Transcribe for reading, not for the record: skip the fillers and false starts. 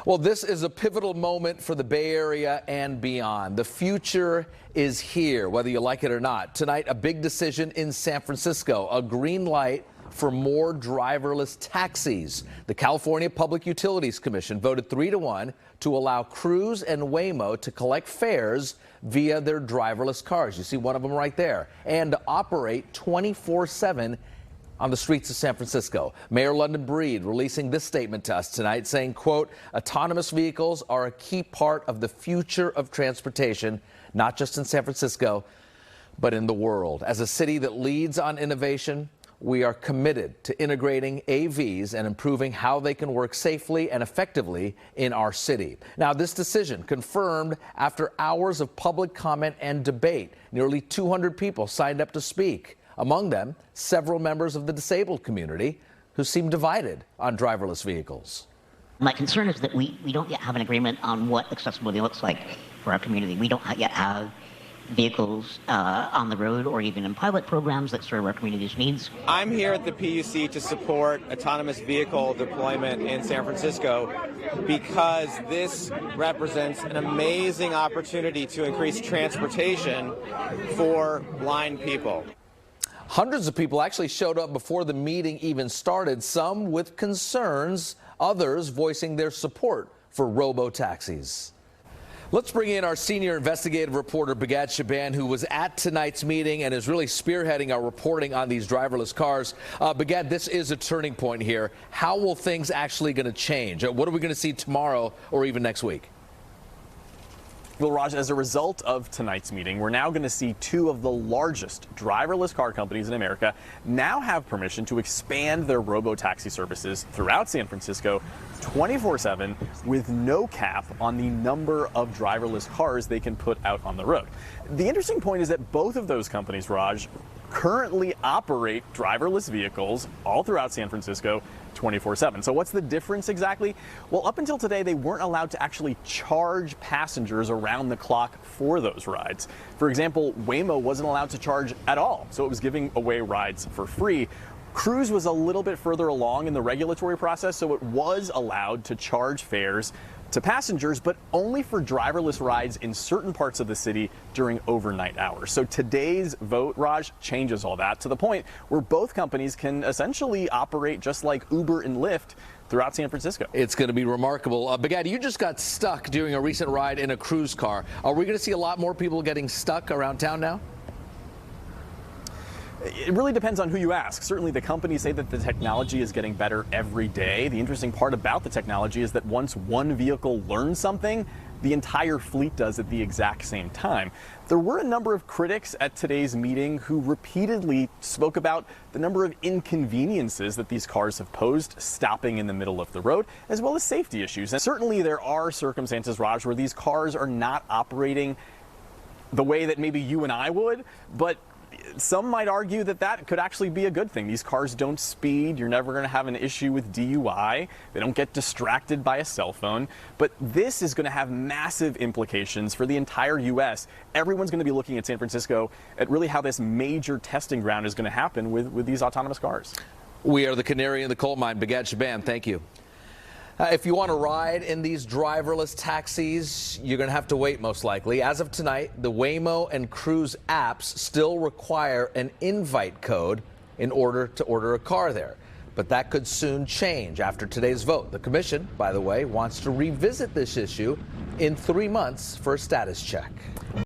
Well, this is a pivotal moment for the Bay Area and beyond. The future is here, whether you like it or not. Tonight, a big decision in San Francisco, a green light for more driverless taxis. The California Public Utilities Commission voted 3-1 to allow Cruise and Waymo to collect fares via their driverless cars. You see one of them right there, and to operate 24/7 on the streets of San Francisco. Mayor London Breed releasing this statement to us tonight saying, quote, autonomous vehicles are a key part of the future of transportation, not just in San Francisco, but in the world. As a city that leads on innovation, we are committed to integrating AVs and improving how they can work safely and effectively in our city. Now, this decision confirmed after hours of public comment and debate. Nearly 200 people signed up to speak. Among them, several members of the disabled community who seem divided on driverless vehicles. My concern is that we don't yet have an agreement on what accessibility looks like for our community. We don't yet have vehicles on the road or even in pilot programs that serve our community's needs. I'm here at the PUC to support autonomous vehicle deployment in San Francisco because this represents an amazing opportunity to increase transportation for blind people. Hundreds of people actually showed up before the meeting even started, some with concerns, others voicing their support for robotaxis. Let's bring in our senior investigative reporter, Bigad Shaban, who was at tonight's meeting and is really spearheading our reporting on these driverless cars. Bigad, this is a turning point here. How will things actually going to change? What are we going to see tomorrow or even next week? Well, Raj, as a result of tonight's meeting, we're now going to see two of the largest driverless car companies in America now have permission to expand their robotaxi services throughout San Francisco 24/7 with no cap on the number of driverless cars they can put out on the road. The interesting point is that both of those companies, Raj, currently operate driverless vehicles all throughout San Francisco 24/7. So what's the difference exactly? Well, up until today, they weren't allowed to actually charge passengers around the clock for those rides. For example, Waymo wasn't allowed to charge at all, so it was giving away rides for free. Cruise was a little bit further along in the regulatory process, so it was allowed to charge fares to passengers, but only for driverless rides in certain parts of the city during overnight hours. So today's vote, Raj, changes all that to the point where both companies can essentially operate just like Uber and Lyft throughout San Francisco. It's going to be remarkable. Bigad, you just got stuck during a recent ride in a Cruise car. Are we going to see a lot more people getting stuck around town now? It really depends on who you ask. Certainly the companies say that the technology is getting better every day. The interesting part about the technology is that once one vehicle learns something, the entire fleet does at the exact same time. There were a number of critics at today's meeting who repeatedly spoke about the number of inconveniences that these cars have posed, stopping in the middle of the road, as well as safety issues. And certainly there are circumstances, Raj, where these cars are not operating the way that maybe you and I would, but some might argue that that could actually be a good thing. These cars don't speed. You're never going to have an issue with DUI. They don't get distracted by a cell phone. But this is going to have massive implications for the entire U.S. Everyone's going to be looking at San Francisco at really how this major testing ground is going to happen with these autonomous cars. We are the canary in the coal mine. Bigad Shaban, thank you. If you want to ride in these driverless taxis, you're going to have to wait most likely. As of tonight, the Waymo and Cruise apps still require an invite code in order to order a car there. But that could soon change after today's vote. The commission, by the way, wants to revisit this issue in 3 months for a status check.